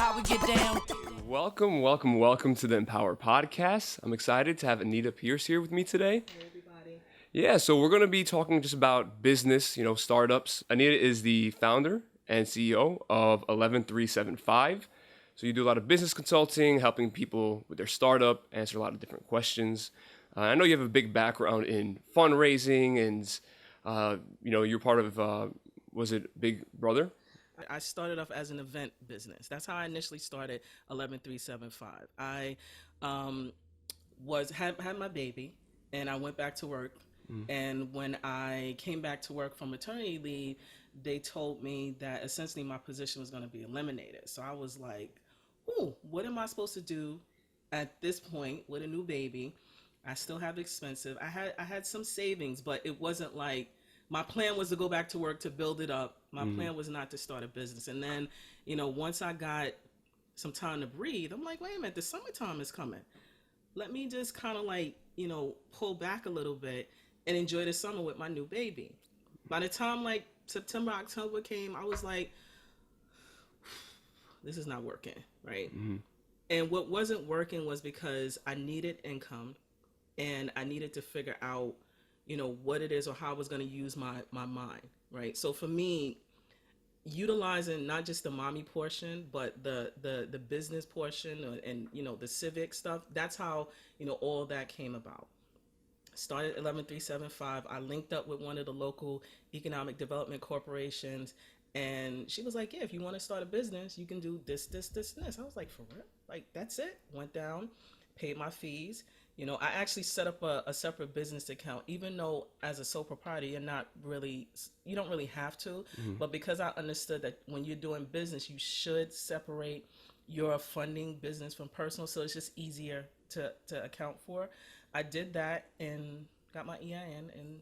how we get down. Welcome to the Empowr podcast. I'm excited to have Anita Pierce here with me today. Hey everybody. Yeah, so we're going to be talking just about business, startups. Anita is the founder and CEO of 11375. So you do a lot of business consulting, helping people with their startup, answer a lot of different questions. I know you have a big background in fundraising and, you're part of, was it Big Brother? I started off as an event business. That's how I initially started 11375. I had my baby and I went back to work. And when I came back to work from maternity leave, they told me that essentially my position was going to be eliminated. So I was like, ooh, what am I supposed to do at this point with a new baby? I still have expensive. I had some savings, but it wasn't like my plan was to go back to work to build it up. My plan was not to start a business. And then, once I got some time to breathe, I'm like, wait a minute, the summertime is coming. Let me just kind of pull back a little bit and enjoy the summer with my new baby. By the time September, October came, I was like, this is not working, right? And what wasn't working was because I needed income and I needed to figure out what it is or how I was going to use my mind, right? So for me, utilizing not just the mommy portion, but the business portion and the civic stuff, that's how, all that came about. Started 11375. I linked up with one of the local economic development corporations, and she was like, yeah, if you want to start a business, you can do this, this, this, and this. I was like, for real? Like, that's it? Went down, paid my fees. I actually set up a separate business account, even though as a sole proprietor, you don't really have to. But because I understood that when you're doing business, you should separate your funding business from personal. So it's just easier to account for. I did that and got my EIN and,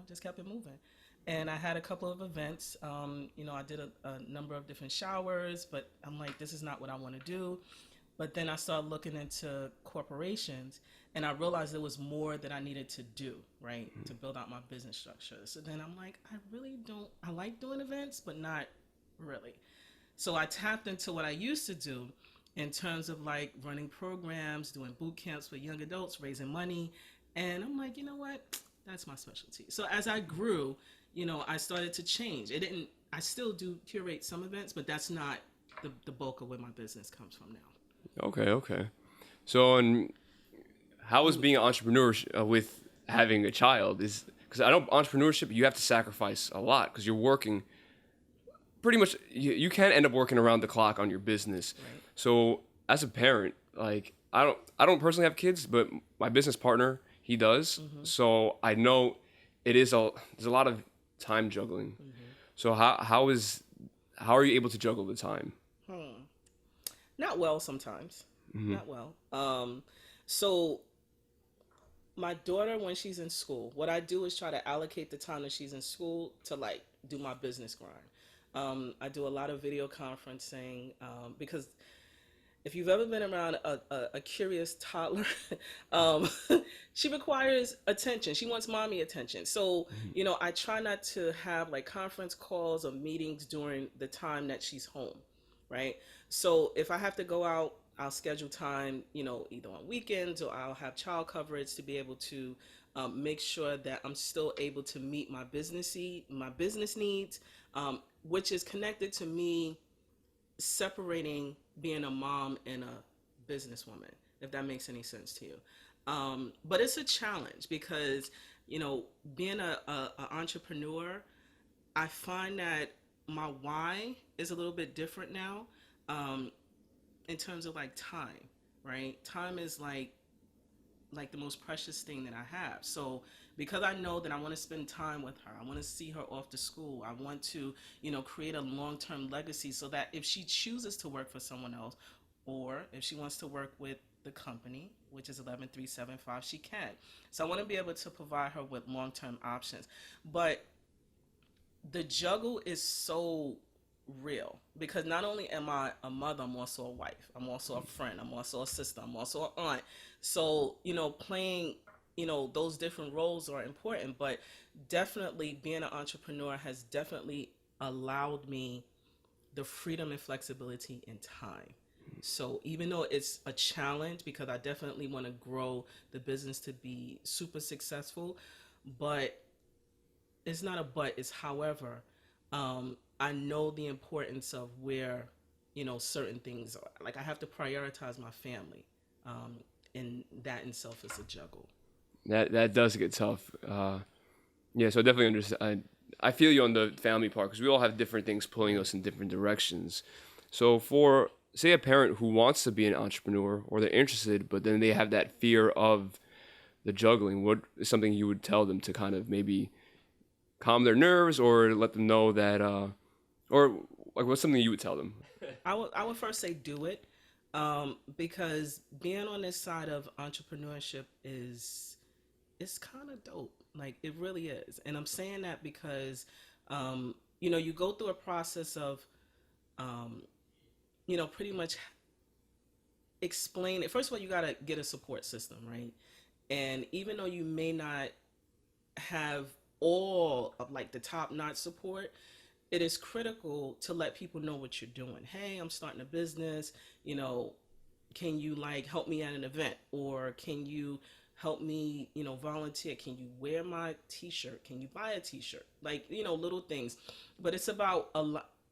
just kept it moving. And I had a couple of events. I did a number of different showers, but I'm like, this is not what I want to do. But then I started looking into corporations, and I realized there was more that I needed to do, right, to build out my business structure. So then I'm like, I like doing events, but not really. So I tapped into what I used to do in terms of running programs, doing boot camps with young adults, raising money. And I'm like, you know what, that's my specialty. So as I grew, I started to change. I still do curate some events, but that's not the bulk of where my business comes from now. Okay. So, and how is being an entrepreneur with having a child? Because I know entrepreneurship, you have to sacrifice a lot because you're working pretty much, you can end up working around the clock on your business. Right. So as a parent, I don't personally have kids, but my business partner, he does. So I know there's a lot of time juggling. So how are you able to juggle the time? Not well sometimes. Not well. So my daughter, when she's in school, what I do is try to allocate the time that she's in school to do my business grind. I do a lot of video conferencing because if you've ever been around a curious toddler, she requires attention. She wants mommy attention. So, I try not to have conference calls or meetings during the time that she's home. Right. So if I have to go out, I'll schedule time, either on weekends or I'll have child coverage to be able to make sure that I'm still able to meet my business needs, which is connected to me separating being a mom and a businesswoman, if that makes any sense to you. But it's a challenge because, being an entrepreneur, I find that my why is a little bit different now in terms of time, right? Time is like the most precious thing that I have. So because I know that I want to spend time with her, I want to see her off to school, I want to, create a long-term legacy so that if she chooses to work for someone else or if she wants to work with the company, which is 11375, she can. So I want to be able to provide her with long-term options. But the juggle is so real because not only am I a mother, I'm also a wife, I'm also a friend, I'm also a sister, I'm also an aunt. So playing those different roles are important, but definitely being an entrepreneur has definitely allowed me the freedom and flexibility in time. So even though it's a challenge, because I definitely want to grow the business to be super successful, but it's not a but, it's however, I know the importance of where, certain things are. Like I have to prioritize my family. Um, and that in itself is a juggle. That does get tough. Yeah, so I definitely understand. I feel you on the family part because we all have different things pulling us in different directions. So for say a parent who wants to be an entrepreneur or they're interested, but then they have that fear of the juggling, what is something you would tell them to kind of maybe calm their nerves or let them know that, or like what's something you would tell them? I would first say do it, because being on this side of entrepreneurship is it's kind of dope. Like it really is, and I'm saying that because you go through a process of um, pretty much explain it. First of all, you got to get a support system, right? And even though you may not have all of like the top notch support, it is critical to let people know what you're doing. Hey, I'm starting a business. You know, can you like help me at an event, or can you help me, volunteer? Can you wear my t-shirt? Can you buy a t-shirt? Like, little things. But it's about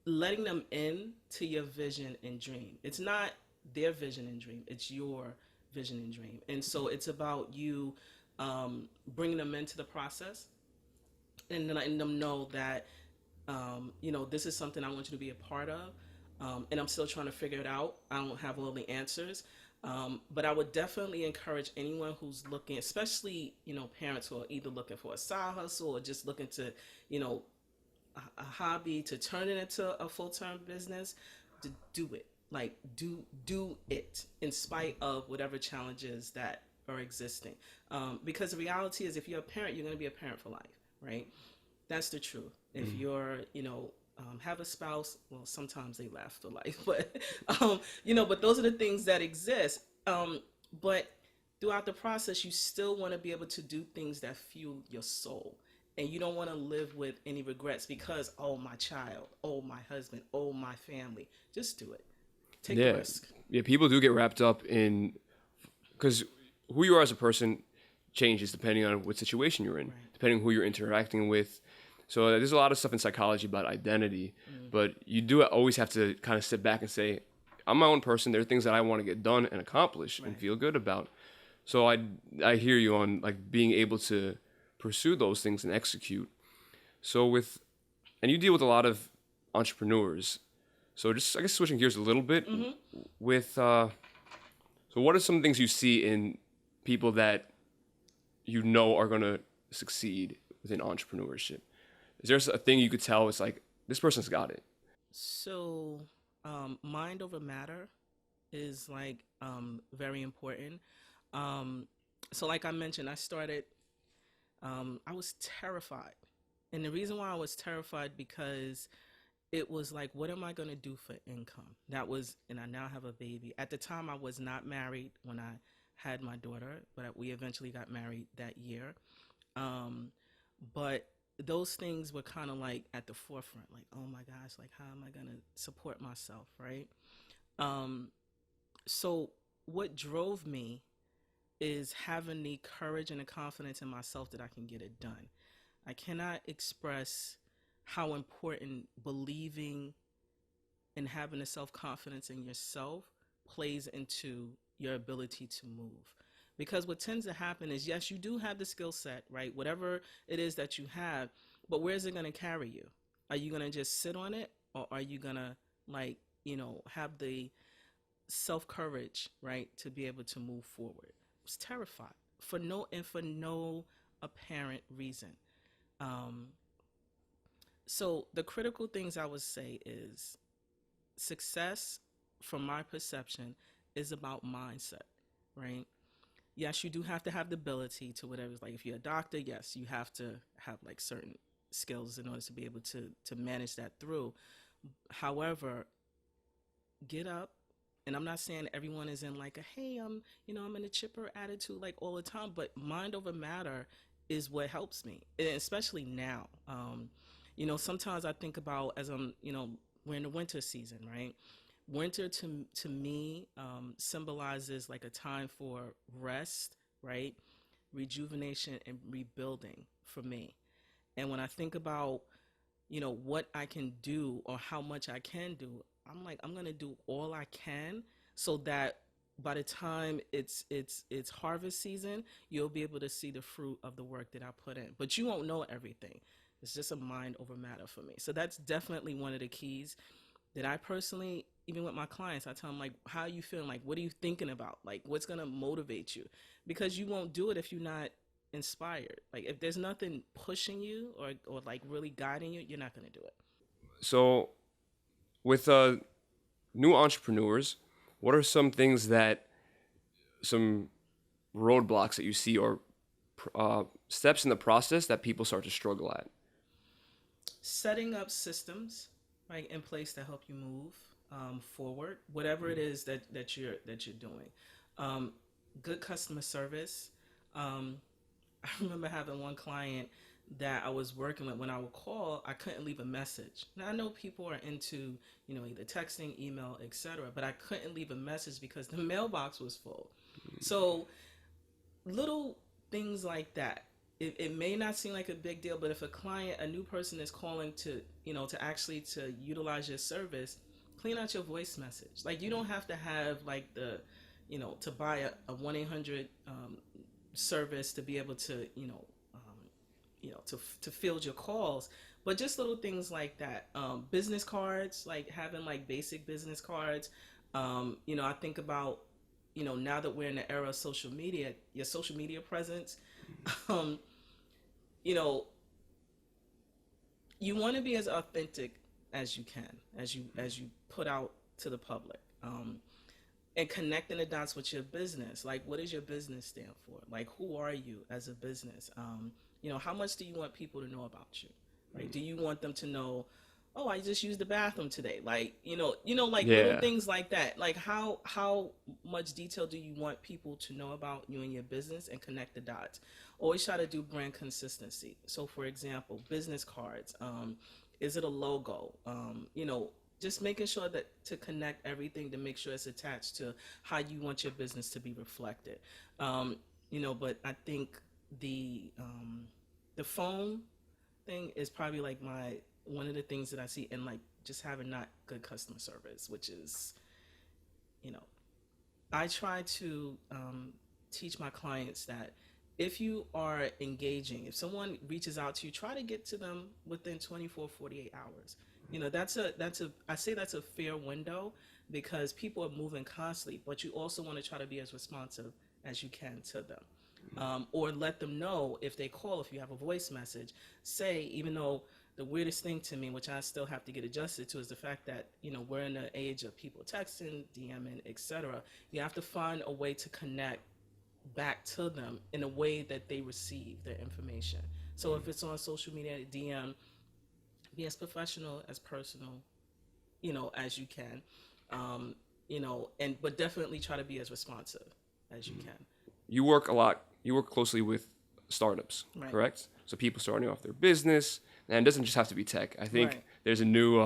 letting them in to your vision and dream. It's not their vision and dream, it's your vision and dream. And so it's about you bringing them into the process and then letting them know that this is something I want you to be a part of. And I'm still trying to figure it out. I don't have all the answers. But I would definitely encourage anyone who's looking, especially, parents who are either looking for a side hustle or just looking to, a hobby to turn it into a full-time business, to do it. Like do it in spite of whatever challenges that are existing. Because the reality is if you're a parent, you're going to be a parent for life, right? That's the truth. If you're, have a spouse, well, sometimes they last for life, but, but those are the things that exist. But throughout the process, you still want to be able to do things that fuel your soul. And you don't want to live with any regrets because, oh, my child, oh, my husband, oh, my family. Just do it. Take the Yeah, risk. yeah. People do get wrapped up in because who you are as a person changes depending on what situation you're in, Right. depending on who you're interacting with. So there's a lot of stuff in psychology about identity, but you do always have to kind of sit back and say, I'm my own person. There are things that I want to get done and accomplish and Right. feel good about. So I hear you on like being able to pursue those things and execute. So and you deal with a lot of entrepreneurs. So just I guess switching gears a little bit with so what are some things you see in people that you know are going to succeed within entrepreneurship? Is there a thing you could tell? It's like this person's got it. So, mind over matter is like very important. Um, so, like I mentioned, I was terrified. And the reason why I was terrified because it was like, what am I going to do for income? And I now have a baby. At the time, I was not married when I had my daughter, but we eventually got married that year. Um, but those things were kind of like at the forefront, like, oh my gosh, like, how am I going to support myself, right? Um, so, what drove me is having the courage and the confidence in myself that I can get it done. I cannot express how important believing and having the self confidence in yourself plays into your ability to move. Because what tends to happen is, yes, you do have the skill set, right? Whatever it is that you have, but where's it going to carry you? Are you going to just sit on it, or are you going to, like, have the self courage, right, to be able to move forward? I was terrified for no apparent reason. Um, so the critical things I would say is success, from my perception, is about mindset, right? Yes, you do have to have the ability to whatever. Like if you're a doctor, yes, you have to have like certain skills in order to be able to manage that through. However, get up. And I'm not saying everyone is in like a, hey, I'm in a chipper attitude like all the time, but mind over matter is what helps me, and especially now. Sometimes I think about as I'm, we're in the winter season, right? Winter to me symbolizes like a time for rest, right? Rejuvenation and rebuilding for me. And when I think about, what I can do or how much I can do, I'm like, I'm gonna do all I can so that by the time it's harvest season, you'll be able to see the fruit of the work that I put in. But you won't know everything. It's just a mind over matter for me. So that's definitely one of the keys that I personally, even with my clients, I tell them, like, how are you feeling? Like, what are you thinking about? Like, what's going to motivate you? Because you won't do it if you're not inspired. Like, if there's nothing pushing you or like really guiding you, you're not going to do it. So, with new entrepreneurs, what are some things some roadblocks that you see or steps in the process that people start to struggle at? Setting up systems, right, in place to help you move forward, whatever it is that you're doing. Good customer service. I remember having one client that I was working with. When I would call, I couldn't leave a message. Now I know people are into, either texting, email, etc., but I couldn't leave a message because the mailbox was full. So little things like that. It may not seem like a big deal, but if a new person is calling to actually to utilize your service, clean out your voice message. Like, you don't have to have like to buy a 1-800 service to be able to to field your calls, but just little things like that. Business cards, like having like basic business cards. I think about now that we're in the era of social media, your social media presence. um, you know, you want to be as authentic as you can, as you put out to the public. And connecting the dots with your business. Like, what does your business stand for? Like, who are you as a business? How much do you want people to know about you? Right? Do you want them to know, oh, I just used the bathroom today? Like, like little Yeah. things like that. Like, how much detail do you want people to know about you and your business, and connect the dots? Always try to do brand consistency. So, for example, business cards. Is it a logo? Just making sure that to connect everything to make sure it's attached to how you want your business to be reflected. But I think the phone thing is probably like one of the things that I see, and like just having not good customer service, which is, you know, I try to teach my clients that if you are engaging, if someone reaches out to you, try to get to them within 24, 48 hours. I say that's a fair window, because people are moving constantly, but you also want to try to be as responsive as you can to them. Or let them know if they call, if you have a voice message, say, even though the weirdest thing to me, which I still have to get adjusted to, is the fact that, we're in the age of people texting, DMing, etc. You have to find a way to connect back to them in a way that they receive their information. So if it's on social media, DM, be as professional, as personal, as you can, but definitely try to be as responsive as you can. You work a lot. You work closely with startups, Right. correct? So people starting off their business, and it doesn't just have to be tech. I think Right. there's a new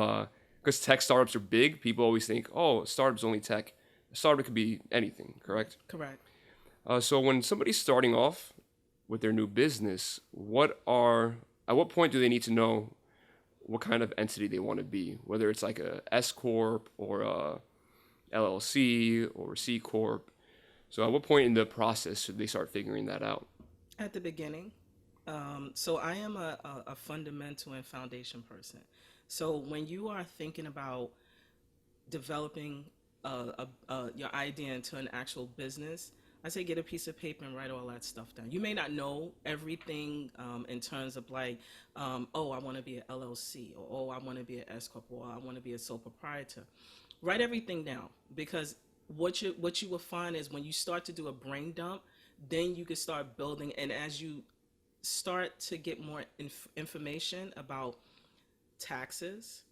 because tech startups are big. People always think, oh, startups only tech. A startup could be anything, correct? Correct. So when somebody's starting off with their new business, at what point do they need to know what kind of entity they want to be? Whether it's like a S corp or a LLC or a C corp. So at what point in the process should they start figuring that out? At the beginning. So I am a fundamental and foundation person. So when you are thinking about developing your idea into an actual business, I say get a piece of paper and write all that stuff down. You may not know everything in terms of like, oh, I want to be an LLC, or oh, I want to be an S corp, or I want to be a sole proprietor. Write everything down, because what you will find is when you start to do a brain dump, then you can start building, and as you start to get more information about taxes,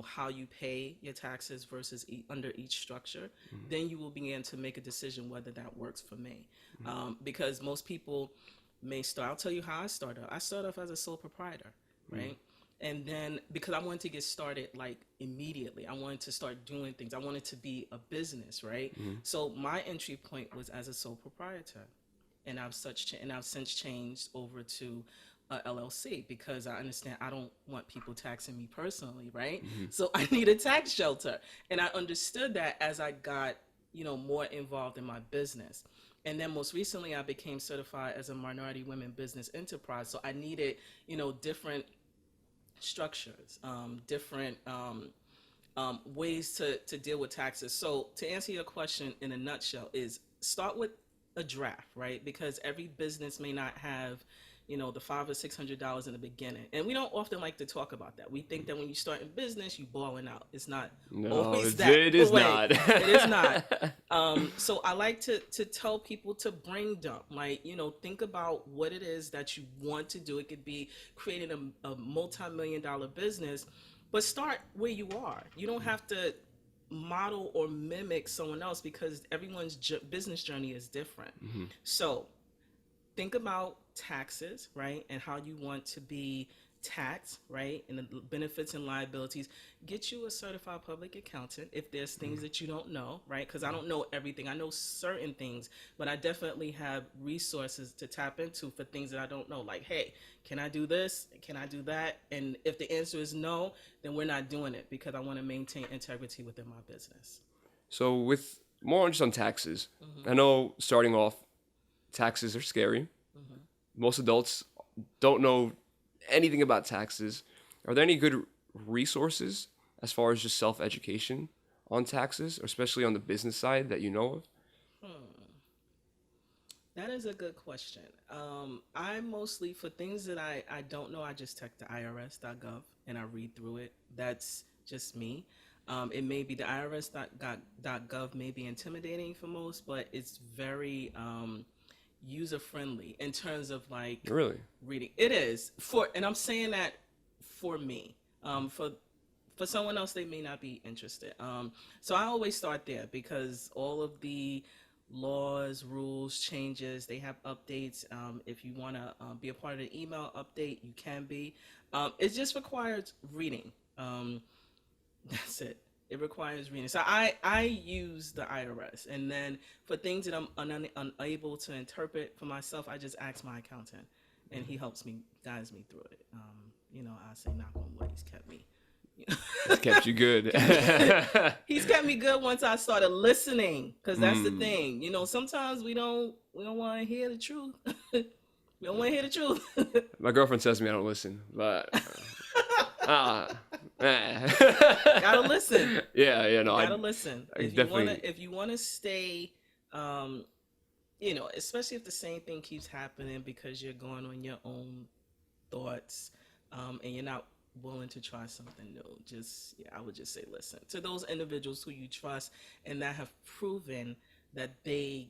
how you pay your taxes versus under each structure, then you will begin to make a decision whether that works for me. Because most people may start, I'll tell you how I started. I started off as a sole proprietor, right? And then because I wanted to get started like immediately, I wanted to start doing things. I wanted to be a business, right? So my entry point was as a sole proprietor, and I've since changed over to a LLC because I understand I don't want people taxing me personally, right? So I need a tax shelter, and I understood that as I got more involved in my business. And then most recently, I became certified as a minority women business enterprise. So I needed, different structures, different ways to deal with taxes. So to answer your question in a nutshell is start with a draft, right? Because every business may not have, the $500 or $600 in the beginning. And we don't often like to talk about that. We think that when you start in business, you balling out. It's not always that. It is way. not. It is not. So I like to tell people to brain dump. Like, think about what it is that you want to do. It could be creating a multi-million-dollar business, but start where you are. You don't have to model or mimic someone else because everyone's business journey is different. So think about taxes, right? And how you want to be taxed, right? And the benefits and liabilities. Get you a certified public accountant if there's things that you don't know, right? Because I don't know everything. I know certain things, but I definitely have resources to tap into for things that I don't know. Like, hey, can I do this? Can I do that? And if the answer is no, then we're not doing it because I want to maintain integrity within my business. So with more just on taxes, I know starting off, taxes are scary. Most adults don't know anything about taxes. Are there any good resources as far as just self-education on taxes, or especially on the business side that you know of? That is a good question. I mostly, for things that I don't know, I just check the irs.gov and I read through it. That's just me. It may be the irs.gov may be intimidating for most, but it's very user friendly in terms of like Really? reading. It is and I'm saying that for me. For someone else, they may not be interested. So I always start there because all of the laws, rules, changes, they have updates. If you want to be a part of the email update, you can be. It just requires reading. That's it. It requires reading. So I use the IRS, and then for things that I'm unable to interpret for myself, I just ask my accountant, and he helps me, guides me through it. I say knock on wood, he's kept me. It's kept you good. He's kept me good once I started listening, because that's the thing. Sometimes we don't want to hear the truth. We don't want to hear the truth. My girlfriend says to me I don't listen, but Gotta listen. Yeah, no, gotta listen. If you wanna stay, especially if the same thing keeps happening because you're going on your own thoughts, and you're not willing to try something new. I would just say listen to those individuals who you trust and that have proven that they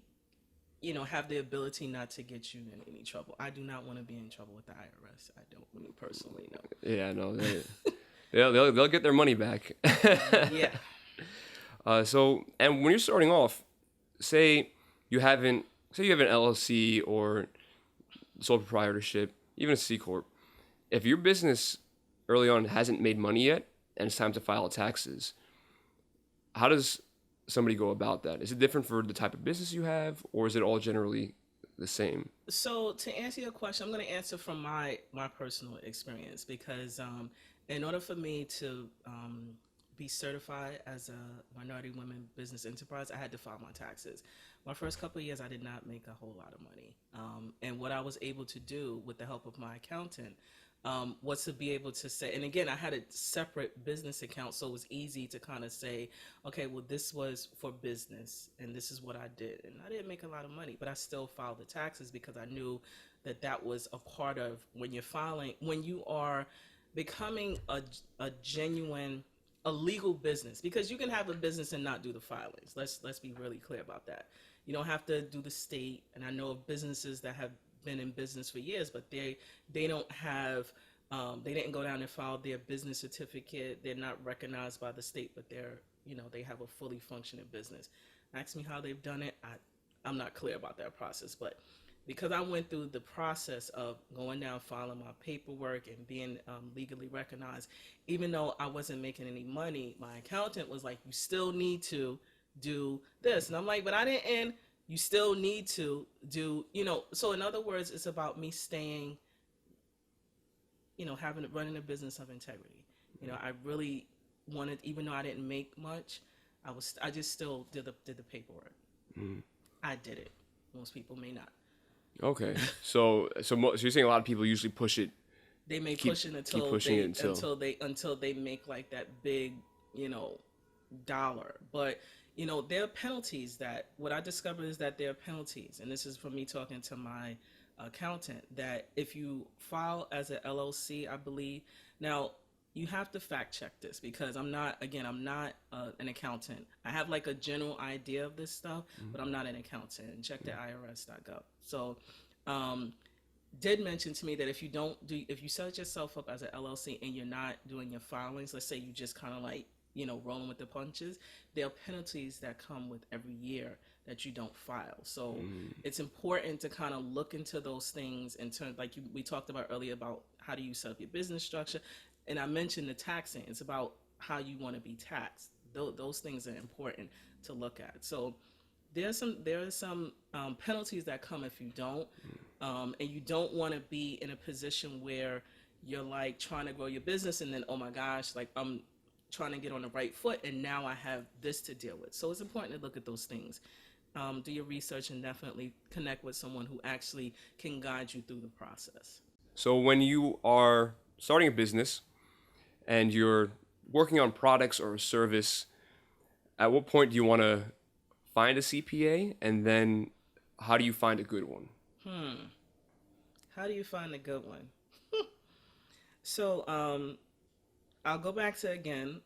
have the ability not to get you in any trouble. I do not want to be in trouble with the IRS. I don't personally know. Yeah, no, they'll get their money back. Yeah. So, and when you're starting off, say you have an LLC or sole proprietorship, even a C corp. If your business early on hasn't made money yet and it's time to file taxes, how does somebody go about that? Is it different for the type of business you have, or is it all generally the same? So to answer your question, I'm going to answer from my personal experience because in order for me to be certified as a minority women business enterprise, I had to file my taxes. My first couple of years, I did not make a whole lot of money. And what I was able to do with the help of my accountant was to be able to say, and again, I had a separate business account, so it was easy to kind of say, okay, well, this was for business, and this is what I did. And I didn't make a lot of money, but I still filed the taxes because I knew that was a part of when you are becoming a genuine, a legal business, because you can have a business and not do the filings. Let's be really clear about that. You don't have to do the state, and I know of businesses that have been in business for years, but they don't have they didn't go down and file their business certificate. They're not recognized by the state, but they have a fully functioning business. Ask me how they've done it. I'm not clear about that process, but because I went through the process of going down, filing my paperwork, and being legally recognized. Even though I wasn't making any money, my accountant was like, "You still need to do this," and I'm like, "But I didn't." You still need to do, So in other words, it's about me staying, running a business of integrity. I really wanted, even though I didn't make much, I just still did the paperwork. Mm. I did it. Most people may not. Okay. So you're saying a lot of people usually push it, They may keep push it keep until pushing it they until. until they make like that big, you know, dollar. But there are penalties. That what I discovered is that there are penalties, and this is from me talking to my accountant, that if you file as an LLC, I believe. Now, you have to fact check this, because I'm not an accountant. I have like a general idea of this stuff, but I'm not an accountant. And check the irs.gov. So, did mention to me that if you set yourself up as an LLC and you're not doing your filings, let's say you just kind of like, rolling with the punches, there are penalties that come with every year that you don't file. So it's important to kind of look into those things in terms, like we talked about earlier, about how do you set up your business structure. And I mentioned the taxing. It's about how you want to be taxed. Those things are important to look at. So there are some penalties that come if you don't, and you don't want to be in a position where you're like trying to grow your business, and then, oh my gosh, like I'm trying to get on the right foot, and now I have this to deal with. So it's important to look at those things. Do your research, and definitely connect with someone who actually can guide you through the process. So when you are starting a business and you're working on products or a service, at what point do you want to find a CPA, and then how do you find a good one? How do you find a good one? So I'll go back to, again,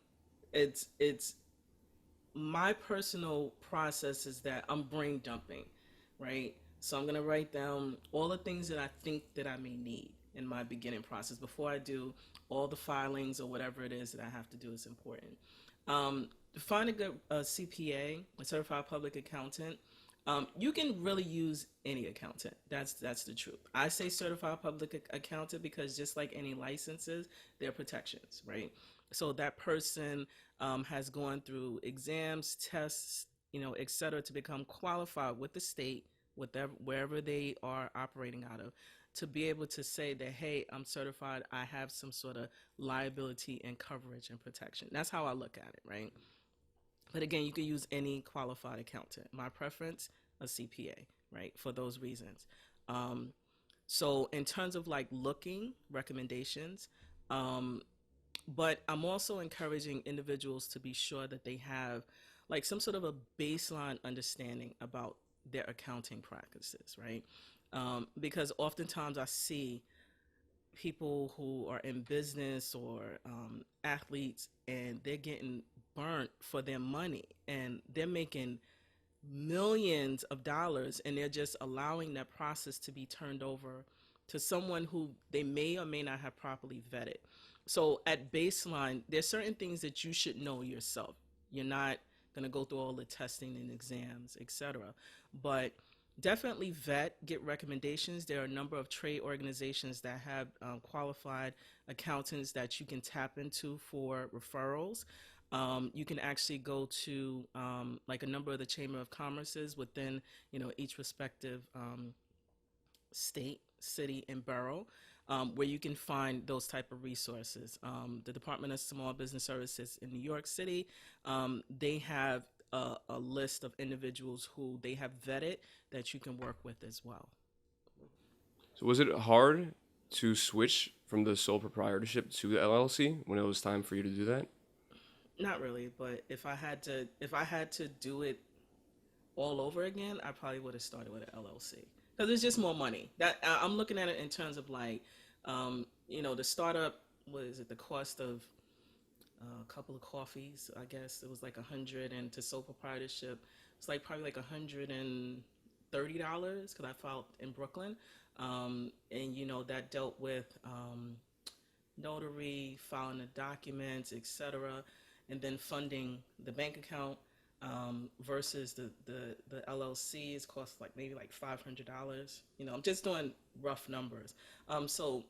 it's my personal process is that I'm brain dumping, right? So I'm gonna write down all the things that I think that I may need in my beginning process before I do all the filings or whatever it is that I have to do. Is important. To find a good CPA, a certified public accountant. You can really use any accountant. That's the truth. I say certified public accountant because, just like any licenses, there are protections, right? So that person has gone through exams, tests, et cetera, to become qualified with the state, wherever they are operating out of, to be able to say that, hey, I'm certified. I have some sort of liability and coverage and protection. That's how I look at it, right? But again, you can use any qualified accountant. My preference, a CPA, right? For those reasons. Um, so in terms of like looking recommendations, um, but I'm also encouraging individuals to be sure that they have like some sort of a baseline understanding about their accounting practices, right? Because oftentimes I see people who are in business or athletes, and they're getting burnt for their money, and they're making millions of dollars, and they're just allowing that process to be turned over to someone who they may or may not have properly vetted. So at baseline, there's certain things that you should know yourself. You're not going to go through all the testing and exams, etc. But definitely vet, get recommendations. There are a number of trade organizations that have qualified accountants that you can tap into for referrals. You can actually go to like a number of the Chamber of Commerces within each respective state, city, and borough, where you can find those type of resources. The Department of Small Business Services in New York City, they have a list of individuals who they have vetted that you can work with as well. So was it hard to switch from the sole proprietorship to the LLC when it was time for you to do that? Not really, but if I had to do it all over again, I probably would have started with an LLC, because it's just more money. That I'm looking at it in terms of like, the startup. What is it? The cost of a couple of coffees, I guess it was like 100, and to sole proprietorship, it's like probably like $130 because I filed in Brooklyn, and that dealt with notary, filing the documents, etc., and then funding the bank account. versus the LLCs cost like maybe like $500. I'm just doing rough numbers. So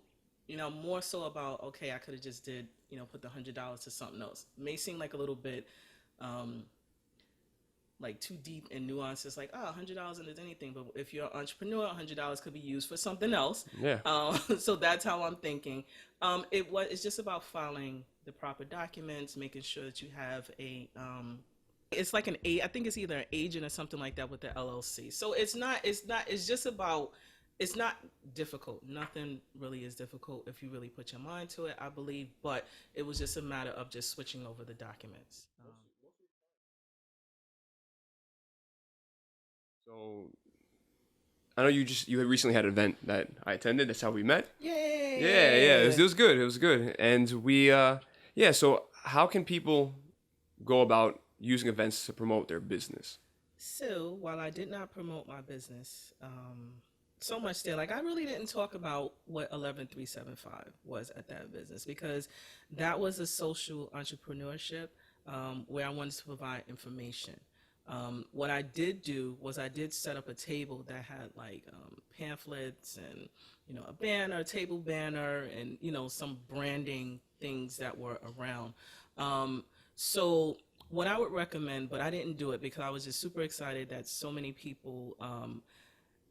more so about, okay, I could have just did, put the $100 to something else. It may seem like a little bit um, like too deep in nuances, like, oh, $100 isn't anything. But if you're an entrepreneur, $100 could be used for something else. Yeah. So that's how I'm thinking. It's just about filing the proper documents, making sure that you have it's like I think it's either an agent or something like that with the LLC. So it's just about, it's not difficult. Nothing really is difficult if you really put your mind to it, I believe. But it was just a matter of just switching over the documents. So I know you had recently had an event that I attended. That's how we met. Yay! Yeah. It was good. It was good. And yeah. So how can people go about using events to promote their business? So while I did not promote my business, so much there, like I really didn't talk about what 11375 was at that business, because that was a social entrepreneurship where I wanted to provide information. What I did do was I did set up a table that had like pamphlets and a banner, a table banner, and some branding things that were around. So what I would recommend, but I didn't do it because I was just super excited that so many people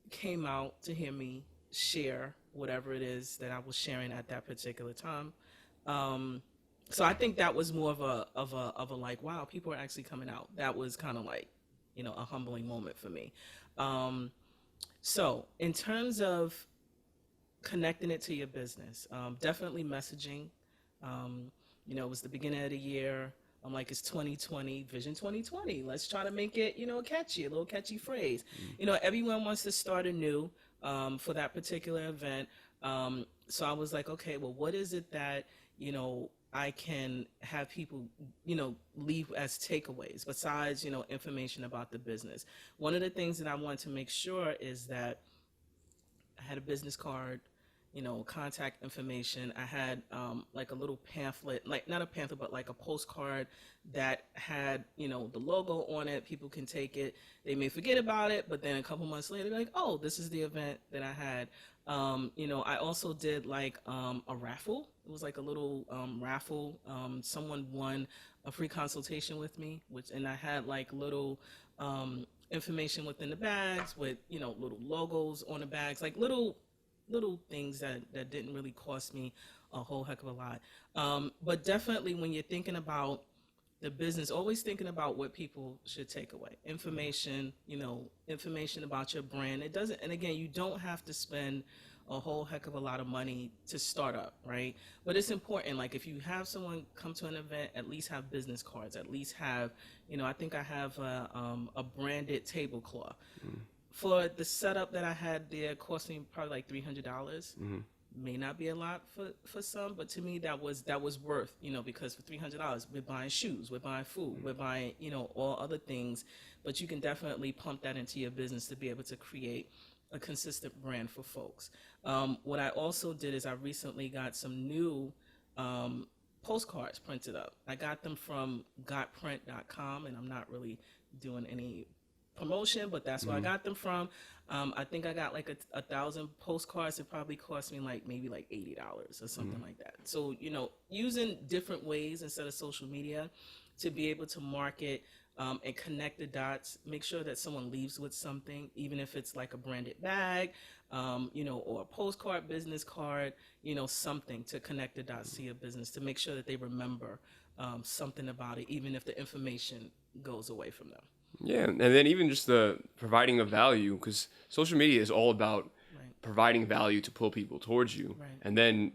came out to hear me share whatever it is that I was sharing at that particular time. So I think that was more of a like, wow, people are actually coming out. That was kind of like, a humbling moment for me. So in terms of connecting it to your business, definitely messaging. It was the beginning of the year. I'm like, it's 2020, Vision 2020. Let's try to make it, catchy, a little catchy phrase. Everyone wants to start anew for that particular event. So I was like, okay, well, what is it that, I can have people, leave as takeaways besides, information about the business. One of the things that I want to make sure is that I had a business card, contact information. I had like a little pamphlet, like not a pamphlet, but like a postcard that had, the logo on it. People can take it. They may forget about it, but then a couple months later, they're like, oh, this is the event that I had. I also did like a raffle. It was like a little raffle. Someone won a free consultation with me, and I had like little information within the bags with, little logos on the bags, like little things that didn't really cost me a whole heck of a lot. But definitely when you're thinking about the business, always thinking about what people should take away. Information, information about your brand. It doesn't, and again, you don't have to spend a whole heck of a lot of money to start up, right? But it's important, like if you have someone come to an event, at least have business cards, at least have, I think I have a branded tablecloth. For the setup that I had there, cost me probably like $300. May not be a lot for some, but to me that was worth, because for $300 we're buying shoes, we're buying food, we're buying, all other things, but you can definitely pump that into your business to be able to create a consistent brand for folks. What I also did is I recently got some new postcards printed up. I got them from gotprint.com, and I'm not really doing any promotion, but that's where I got them from. I think I got like 1,000 postcards. It probably cost me like maybe like $80 or something like that. So, using different ways instead of social media to be able to market and connect the dots, make sure that someone leaves with something, even if it's like a branded bag, or a postcard, business card, something to connect the dots to your business, to make sure that they remember something about it, even if the information goes away from them. Yeah, and then even just the providing of value, because social media is all about providing value to pull people towards you. Right. And then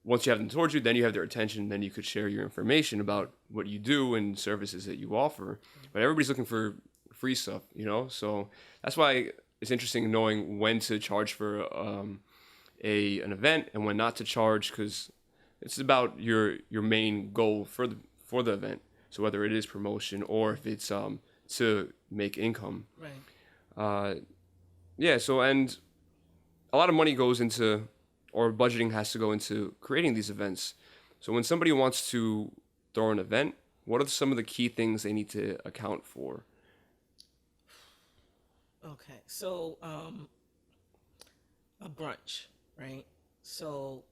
once you have them towards you, then you have their attention, then you could share your information about what you do and services that you offer. But everybody's looking for free stuff, so that's why it's interesting knowing when to charge for an event and when not to charge, because it's about your main goal for the event. So whether it is promotion or if it's to make income. Right. So, and a lot of money goes into, or budgeting has to go into creating these events. So when somebody wants to throw an event, What are some of the key things they need to account for? Okay, so a brunch, right? So,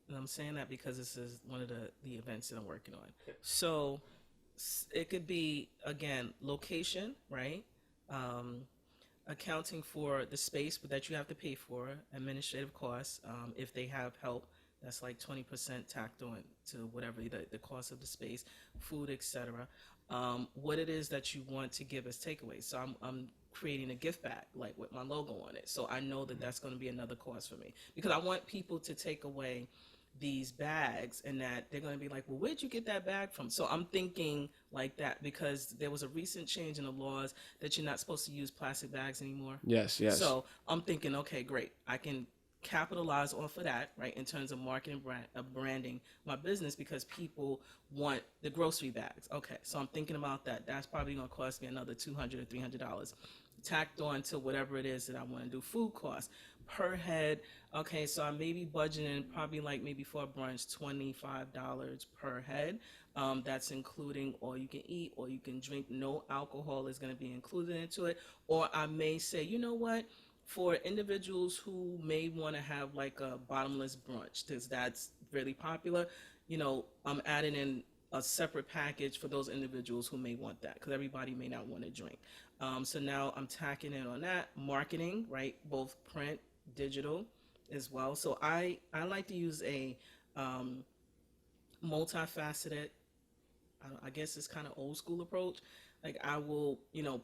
and I'm saying that because this is one of the events that I'm working on. So it could be, again, location, right? Um, Accounting for the space that you have to pay for, administrative costs. If they have help, that's like 20% tacked on to whatever the cost of the space, food, etc. What it is that you want to give as takeaways. So I'm creating a gift bag like with my logo on it. So I know that that's going to be another cost for me because I want people to take away these bags and that they're going to be like, well, where'd you get that bag from? So I'm thinking like that because there was a recent change in the laws that you're not supposed to use plastic bags anymore. Yes, yes. So I'm thinking, okay, great. I can capitalize off of that, right, in terms of marketing, branding my business because people want the grocery bags. Okay, so I'm thinking about that. That's probably going to cost me another $200 or $300 tacked on to whatever it is that I want to do. Food costs per head. Okay, so I may be budgeting probably like maybe for a brunch $25 per head. That's including all you can eat, all you can drink. No alcohol is going to be included into it. Or I may say, you know what? For individuals who may want to have like a bottomless brunch, because that's really popular, I'm adding in a separate package for those individuals who may want that because everybody may not want to drink. So now I'm tacking in on that marketing, right? Both print, digital as well. So I like to use a multifaceted, I guess it's kind of old school approach. Like I will,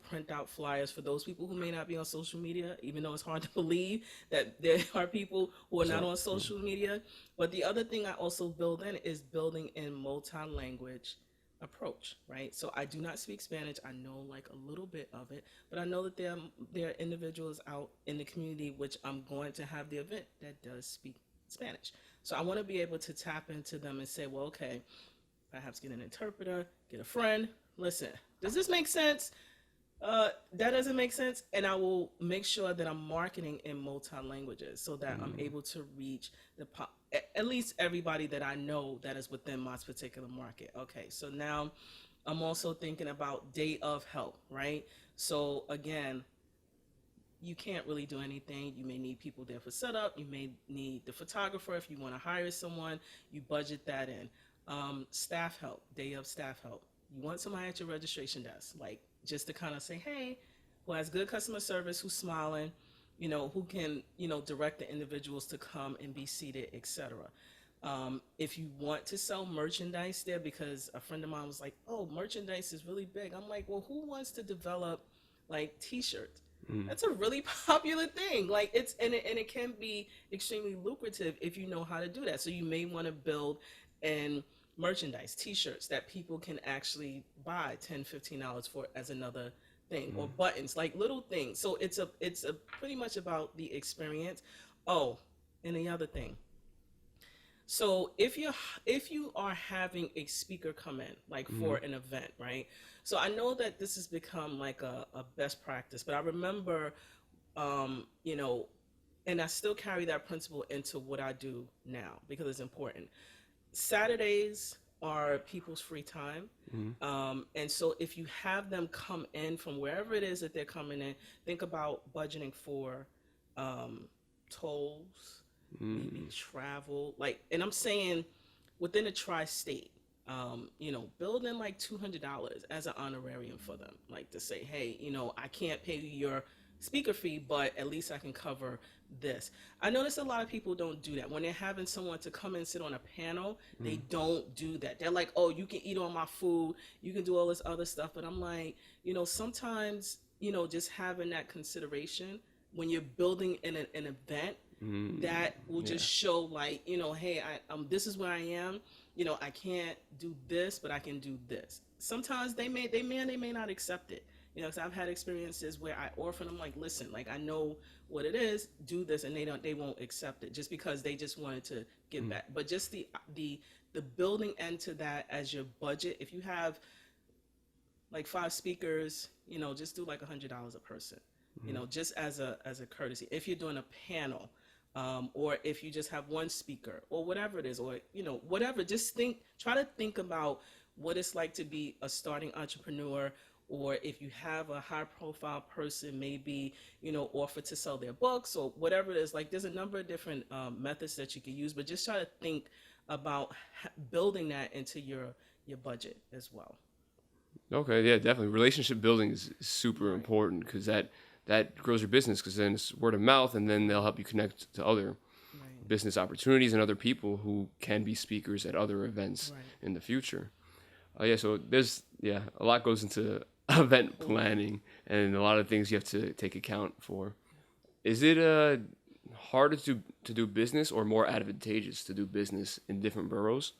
print out flyers for those people who may not be on social media, even though it's hard to believe that there are people who are not on social media. But the other thing I also build in is building in multi-language approach, right? So I do not speak Spanish. I know like a little bit of it, but I know that there are individuals out in the community which I'm going to have the event that does speak Spanish. So I want to be able to tap into them and say, well, okay, perhaps get an interpreter, get a friend. Listen, does this make sense? That doesn't make sense. And I will make sure that I'm marketing in multi languages so that I'm able to reach at least everybody that I know that is within my particular market. Okay, so now I'm also thinking about day of help, right? So again, you can't really do anything. You may need people there for setup. You may need the photographer if you want to hire someone. You budget that in. Staff help, day of staff help. You want somebody at your registration desk, like just to kind of say, hey, who has good customer service, who's smiling, who can, direct the individuals to come and be seated, etc. If you want to sell merchandise there, because a friend of mine was like, oh, merchandise is really big. I'm like, well, who wants to develop like t-shirts? That's a really popular thing. Like it can be extremely lucrative if you know how to do that. So you may want to build and merchandise, t-shirts that people can actually buy $10, $15 for as another thing, or buttons, like little things. So it's a pretty much about the experience. Oh, and the other thing. So if you are having a speaker come in, like for an event, right? So I know that this has become like a best practice, but I remember, and I still carry that principle into what I do now because it's important. Saturdays are people's free time. And so if you have them come in from wherever it is that they're coming in, think about budgeting for tolls, maybe travel. And I'm saying within a tri-state, build in like $200 as an honorarium for them. Like to say, hey, I can't pay you your speaker fee, but at least I can cover this. I notice a lot of people don't do that. When they're having someone to come and sit on a panel, they don't do that. They're like, oh, you can eat on my food, you can do all this other stuff. But I'm like, sometimes, just having that consideration when you're building an event, that will just show like, hey, this is where I am. I can't do this, but I can do this. Sometimes they may not accept it. Because I've had experiences where I offer them like, listen, like I know what it is, do this, and they won't accept it just because they just wanted to give back. But just the building into that as your budget. If you have like 5 speakers, just do like $100 a person. Just as a courtesy. If you're doing a panel, or if you just have one speaker, or whatever it is, or whatever, just try to think about what it's like to be a starting entrepreneur, or if you have a high profile person, maybe, offer to sell their books or whatever it is. Like, there's a number of different methods that you can use, but just try to think about building that into your budget as well. Okay, yeah, definitely. Relationship building is super Right. important because that grows your business because then it's word of mouth, and then they'll help you connect to other Right. business opportunities and other people who can be speakers at other events Right. in the future. Yeah, so there's a lot goes into event Whole lot. planning and a lot of things you have to take account for. Is it harder to do business or more advantageous to do business in different boroughs?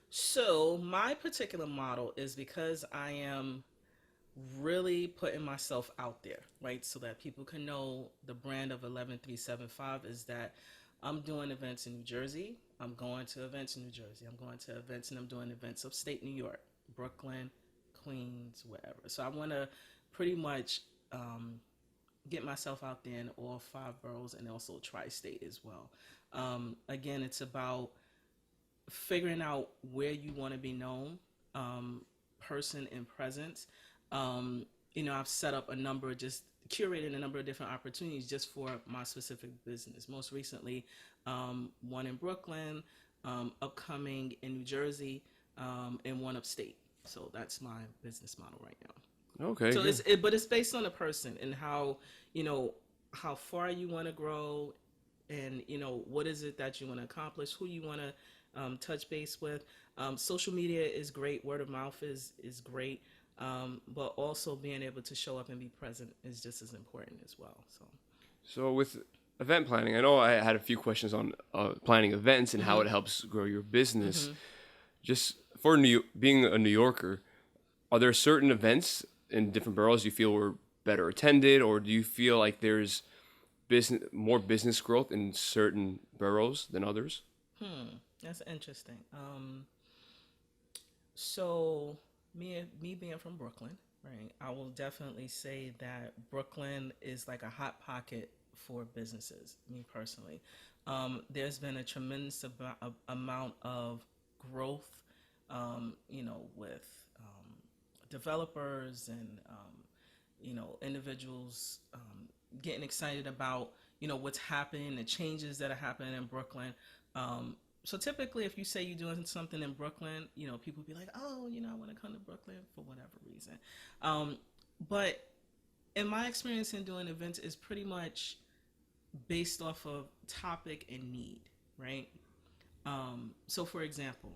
So my particular model is because I am really putting myself out there, right? So that people can know the brand of 11375 is that I'm doing events in New Jersey. I'm going to events in New Jersey. I'm going to events and I'm doing events upstate New York, Brooklyn, Queens, wherever. So I want to pretty much get myself out there in all five boroughs and also tri-state as well. Again, it's about figuring out where you want to be known, person and presence. Um, I've set up a number, just curated a number of different opportunities just for my specific business. Most recently, one in Brooklyn, upcoming in New Jersey, and one upstate. So that's my business model right now. Okay, So good. but it's based on a person and you know how far you want to grow, and what is it that you want to accomplish, who you want to touch base with. Social media is great, word of mouth is great, but also being able to show up and be present is just as important as well. So. So with event planning, I know I had a few questions on planning events and how Mm-hmm. it helps grow your business. Mm-hmm. Just for being a New Yorker, are there certain events in different boroughs you feel were better attended, or do you feel like there's more business growth in certain boroughs than others? That's interesting. So me being from Brooklyn, right? I will definitely say that Brooklyn is like a hot pocket for businesses. Me personally, there's been a tremendous amount of growth, with developers and individuals getting excited about what's happening, the changes that are happening in Brooklyn. So typically, if you say you're doing something in Brooklyn, people be like, "Oh, I want to come to Brooklyn for whatever reason." Um, but in my experience in doing events, is pretty much based off of topic and need, right? So, for example,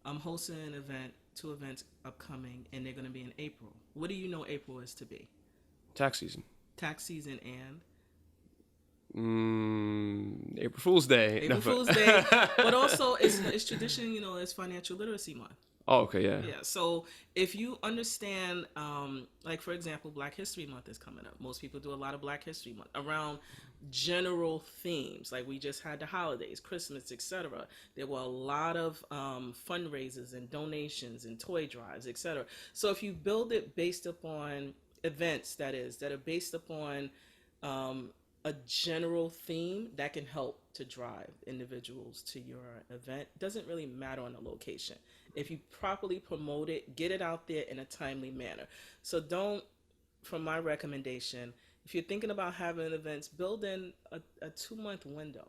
I'm hosting an event, two events upcoming, and they're going to be in April. What do you know April is to be? Tax season. Tax season and April Fool's Day. No, April Fool's Day, but also it's tradition. It's Financial Literacy Month. oh, okay, yeah. Yeah. So if you understand, like for example, Black History Month is coming up. Most people do a lot of Black History Month around general themes. Like we just had the holidays, Christmas, etc. There were a lot of fundraisers and donations and toy drives, etc. So if you build it based upon events, that are based upon um, a general theme, that can help to drive individuals to your event. Doesn't really matter on the location. If you properly promote it, get it out there in a timely manner. So don't, from my recommendation, if you're thinking about having events, build in a 2 month window,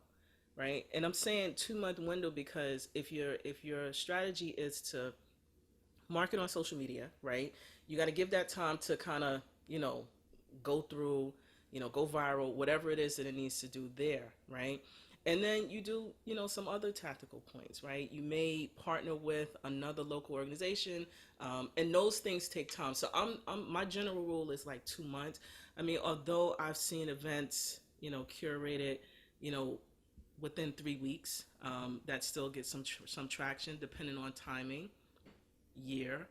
right? And I'm saying 2 month window because if your strategy is to market on social media, right? You got to give that time to kind of, go through, go viral, whatever it is that it needs to do there, right? And then you do, some other tactical points, right? You may partner with another local organization, and those things take time. So my general rule is like 2 months. I mean, although I've seen events, curated, you know, within 3 weeks, that still gets some traction depending on timing, year.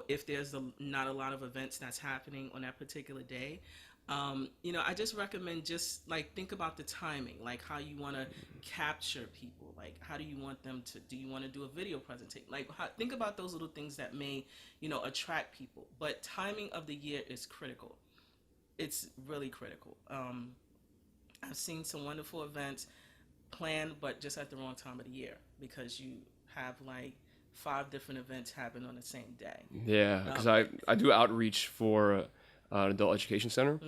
If there's not a lot of events that's happening on that particular day, I just recommend just like think about the timing, like how you want to capture people, like how do you want them to? Do you want to do a video presentation? Like think about those little things that may, attract people. But timing of the year is critical. It's really critical. I've seen some wonderful events planned, but just at the wrong time of the year because you have like 5 different events happen on the same day. Yeah, because I do outreach for an adult education center,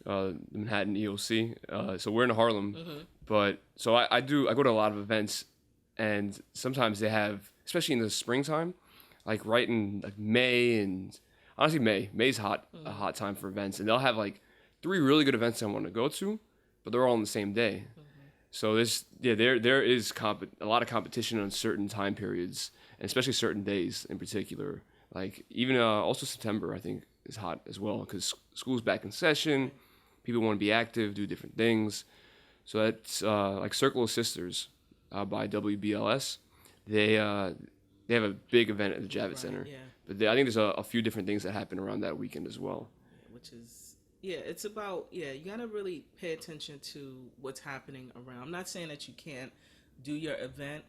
Manhattan EOC. So we're in Harlem, but so I go to a lot of events, and sometimes they have, especially in the springtime, like right in like May, and honestly May's a hot time for events, and they'll have like 3 really good events I want to go to, but they're all on the same day. So there is a lot of competition on certain time periods, and especially certain days in particular. Like even also September, I think is hot as well because school's back in session. People want to be active, do different things. So that's like Circle of Sisters by WBLS. They have a big event at the Javits Center. Yeah. But I think there's a few different things that happen around that weekend as well. Which is, it's about, you gotta really pay attention to what's happening around. I'm not saying that you can't do your event,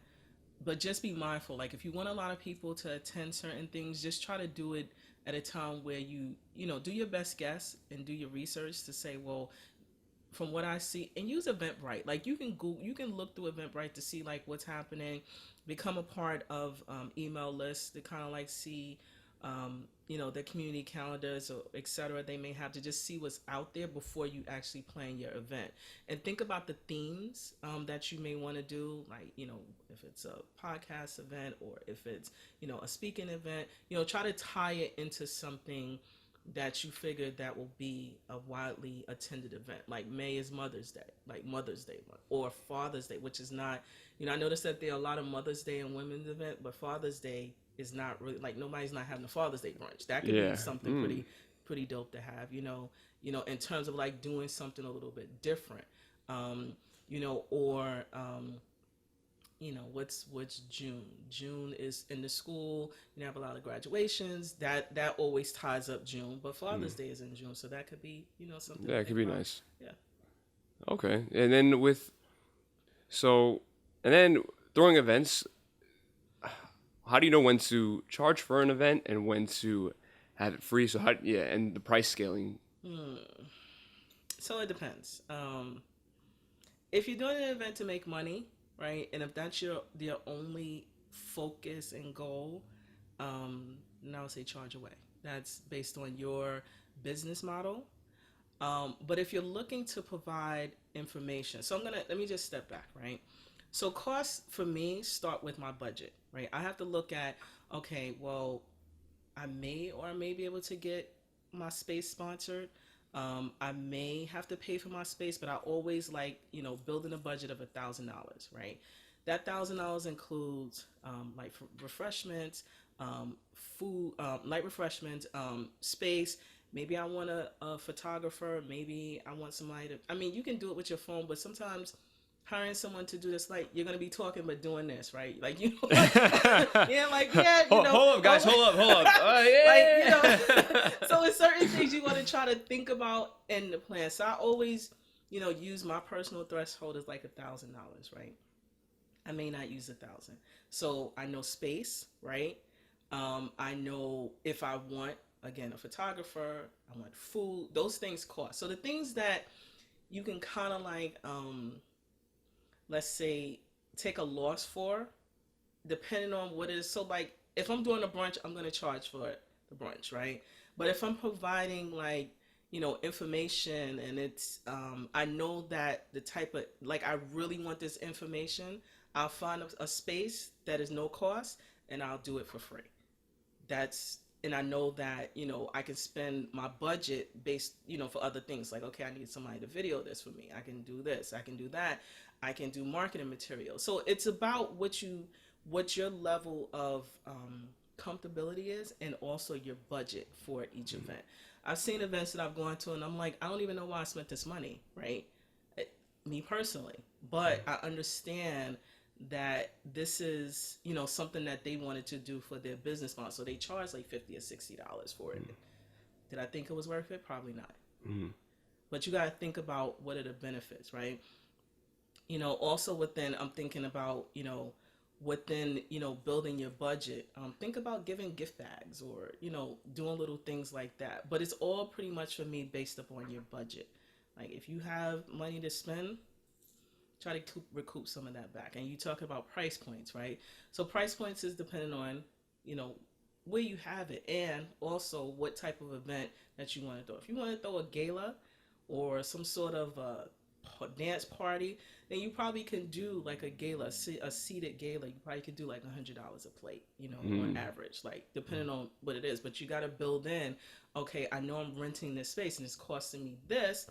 but just be mindful. Like if you want a lot of people to attend certain things, just try to do it at a time where you do your best guess and do your research to say, well, from what I see, and use Eventbrite. Like you can look through Eventbrite to see like what's happening, become a part of email lists to kind of like see, their community calendars or etc. They may have to just see what's out there before you actually plan your event, and think about the themes that you may want to do. Like if it's a podcast event or if it's a speaking event, try to tie it into something that you figure that will be a widely attended event. Like May is Mother's Day, like Mother's Day month, or Father's Day, which is not, I noticed that there are a lot of Mother's Day and Women's event, but Father's Day is not really, like nobody's not having a Father's Day brunch. That could be something pretty dope to have, in terms of like doing something a little bit different, or what's June? June is in the school. You have a lot of graduations. That always ties up June. But Father's Day is in June, so that could be something. Yeah, it could be nice. Yeah. Okay, and then throwing events. How do you know when to charge for an event and when to have it free? So and the price scaling. So it depends. If you're doing an event to make money, right, and if that's your only focus and goal, then I would say charge away. That's based on your business model. But if you're looking to provide information, so let me just step back, right? So costs for me start with my budget, right? I have to look at, okay, well, I may be able to get my space sponsored. I may have to pay for my space, but I always like, building a budget of $1,000, right? That $1,000 includes like refreshments, food, light refreshments, space. Maybe I want a photographer. Maybe I want somebody to. I mean, you can do it with your phone, but sometimes hiring someone to do this, like you're gonna be talking but doing this, right? Like Hold up, guys, hold up. So it's certain things you want to try to think about in the plan. So I always, use my personal threshold as like $1,000, right? I may not use 1,000, so I know space, right? I know if I want, again, a photographer, I want food. Those things cost. So the things that you can kind of like, let's say, take a loss for, depending on what it is. So like, if I'm doing a brunch, I'm going to charge for the brunch, right? But if I'm providing like, information and it's, I know that the type of, like, I really want this information, I'll find a space that is no cost and I'll do it for free. And I know that, I can spend my budget based, for other things. Like, okay, I need somebody to video this for me. I can do this. I can do that. I can do marketing material. So it's about what your level of comfortability is, and also your budget for each event. I've seen events that I've gone to and I'm like, I don't even know why I spent this money, right? Me personally. But I understand that this is, something that they wanted to do for their business model. So they charge like $50 or $60 for it. Did I think it was worth it? Probably not. But you got to think about what are the benefits, right? Also within, I'm thinking about, within, building your budget, think about giving gift bags or, doing little things like that. But it's all pretty much for me based upon your budget. Like if you have money to spend, try to recoup some of that back. And you talk about price points, right? So price points is depending on, you know, where you have it, and also what type of event that you want to throw. If you want to throw a gala or some sort of dance party, then you probably can do like a gala, a seated gala. You probably could do like $100 a plate, you know, on average, like depending on what it is. But you got to build in, okay, I know I'm renting this space and it's costing me this.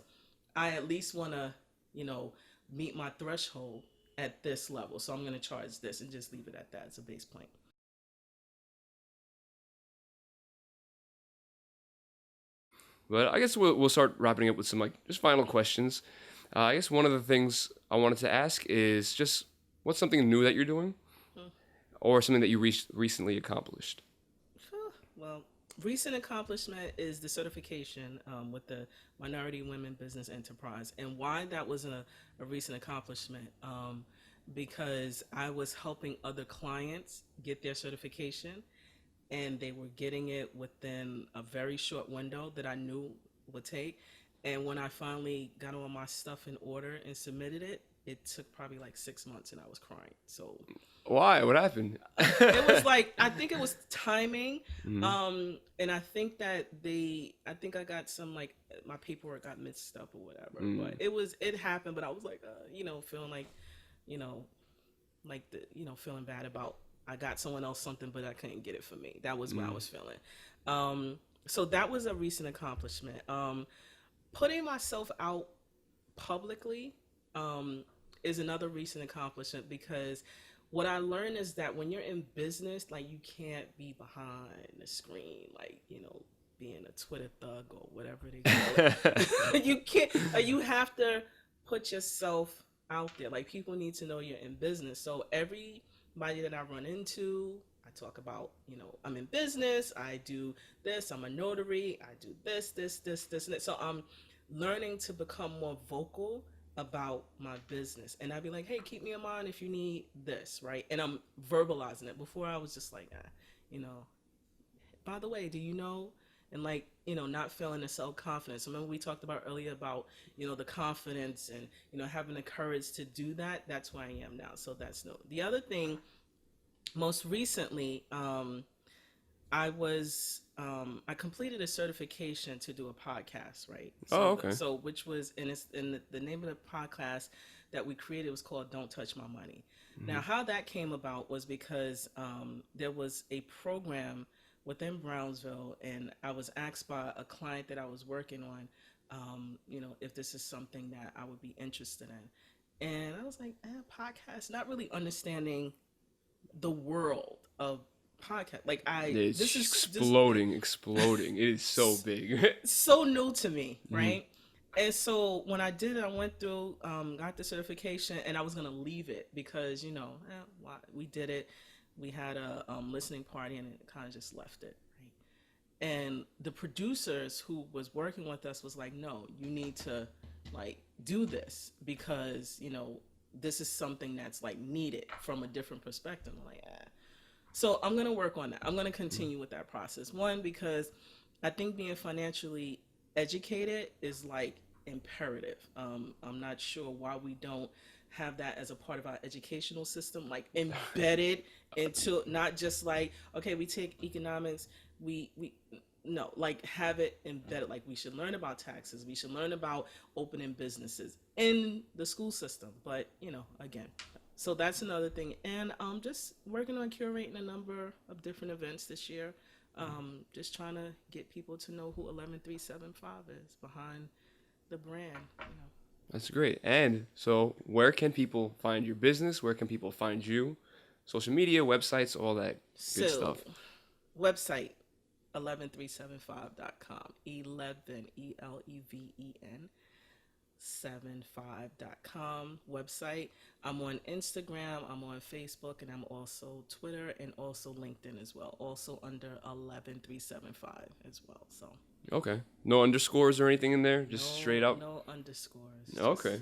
I at least want to, you know, meet my threshold at this level. So I'm going to charge this and just leave it at that as a base point. But I guess we'll start wrapping up with some like just final questions. I guess one of the things I wanted to ask is just what's something new that you're doing, or something that you recently accomplished. Well, recent accomplishment is the certification with the Minority Women Business Enterprise, and why that was a recent accomplishment. Because I was helping other clients get their certification, and they were getting it within a very short window that I knew would take. And when I finally got all my stuff in order and submitted it, it took probably like 6 months, and I was crying. So why? What happened? It was like, I think it was timing. And I think that I think I got some, like, my paperwork got mixed up or whatever. But it happened. But I was like, you know, feeling like, you know, feeling bad about, I got someone else something, but I couldn't get it for me. That was what I was feeling. So that was a recent accomplishment. Putting myself out publicly is another recent accomplishment, because what I learned is that when you're in business, like, you can't be behind the screen, like, you know, being a Twitter thug or whatever they call it. You can't. You have to put yourself out there. Like, people need to know you're in business. So everybody that I run into, I talk about, you know, I'm in business, I do this, I'm a notary, I do this, and that. So I'm learning to become more vocal about my business. And I'd be like, hey, keep me in mind if you need this, right? And I'm verbalizing it. Before, I was just like, you know, by the way, do you know? And, like, you know, not feeling the self-confidence. Remember we talked about earlier about, you know, the confidence and, you know, having the courage to do that. That's where I am now. So that's no. The other thing, most recently, I completed a certification to do a podcast, right? So, okay. So which was, in the name of the podcast that we created was called Don't Touch My Money. Now, how that came about was because there was a program within Brownsville, and I was asked by a client that I was working on, you know, if this is something that I would be interested in. And I was like, podcast, not really understanding the world of podcast. Like, it's exploding. It is so big. So new to me, right? And so when I did it, I went through, got the certification, and I was gonna leave it because, you know, we did it. We had a listening party, and it kind of just left it, right? And the producers who was working with us was like, no, you need to, like, do this, because, you know, this is something that's, like, needed from a different perspective. I'm like, So I'm going to work on that. I'm going to continue with that process. One, because I think being financially educated is, like, imperative. I'm not sure why we don't have that as a part of our educational system, like, embedded into, not just like, okay, we take economics, no, like, have it embedded. Like, we should learn about taxes. We should learn about opening businesses in the school system. But, you know, again, so that's another thing. And I'm just working on curating a number of different events this year. Just trying to get people to know who 11375 is behind the brand, you know. That's great. And so where can people find your business? Where can people find you? Social media, websites, all that good stuff. Website, 11375.com. 11, ELEVEN, 75.com website. I'm on Instagram, I'm on Facebook, and I'm also Twitter and also LinkedIn as well. Also under 11375 as well. So okay, no underscores or anything in there, just straight up. No underscores. Okay,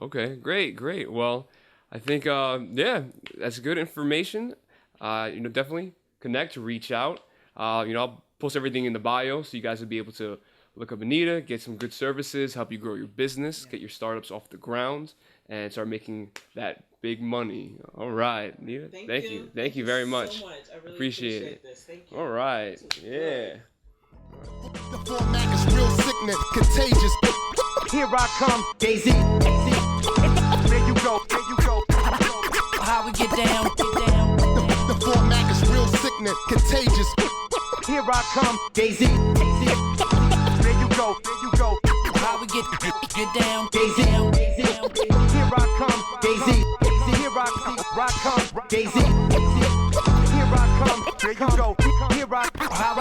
okay, great. Well, I think yeah, that's good information. You know, definitely connect, reach out. You know, I'll post everything in the bio so you guys will be able to look up Anita, get some good services, help you grow your business, get your startups off the ground, and start making that big money. All right, Anita. Thank you. Thank you very much. So much. I really appreciate this. Thank you. All right. Yeah. The format is real sickness, contagious. Here I come, Daisy. There you go, there you go. How we get down, get down. The format is real sickness, contagious. Here I come, Daisy. There you go, there you go. How we get down, Daisy. down, down. Here I come, Daisy. Here I come, Daisy. Here I come, there you go.